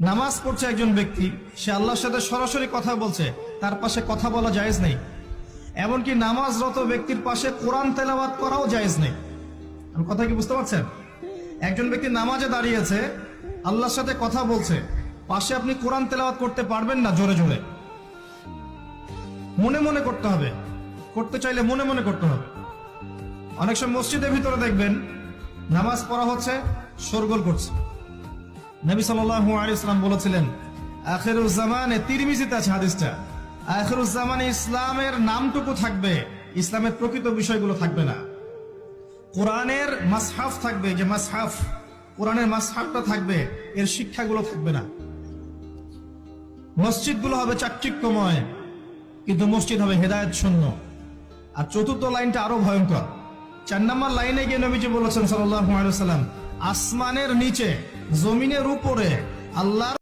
নামাজ পড়ছে একজন ব্যক্তি, সে আল্লাহর সাথে সরাসরি কথা বলছে, তার পাশে কথা বলা জায়েজ নেই। এমনকি নামাজরত ব্যক্তির পাশে কোরআন তেলাওয়াত করাও জায়েজ নেই। আমি কথা কি বুঝতে পারছেন? একজন ব্যক্তি নামাজে দাঁড়িয়েছে, আল্লাহর সাথে কথা বলছে, পাশে আপনি কোরআন তেলাওয়াত করতে পারবেন না জোরে জোরে। মনে মনে করতে হবে, করতে চাইলে মনে মনে করতে হবে। অনেক সময় মসজিদের ভিতরে দেখবেন নামাজ পড়া হচ্ছে, শোরগোল করছে। নবী সাল্লাল্লাহু আলাইহি ওয়াসাল্লাম বলেছিলেন, আখিরুজ জামানে, তিরমিজিতে আছে হাদিসটা, আখিরুজ জামানে ইসলামের নামটুকু থাকবে, ইসলামের প্রকৃত বিষয়গুলো থাকবে না। কোরআনের মাসহাফ থাকবে, যে মাসহাফ, কোরআনের মাসহাফটা থাকবে, এর শিক্ষাগুলো থাকবে না। মসজিদগুলো হবে চাকচিক্যময়, কিন্তু মসজিদ হবে হেদায়েত শূন্য। আর চতুর্থ লাইনটা আরো ভয়ঙ্কর। 4 নম্বর লাইনে গিয়ে নবীজি বলেছেন সাল্লাল্লাহু আলাইহি ওয়াসাল্লাম, আসমানের নিচে, জমিনের উপরে আল্লাহর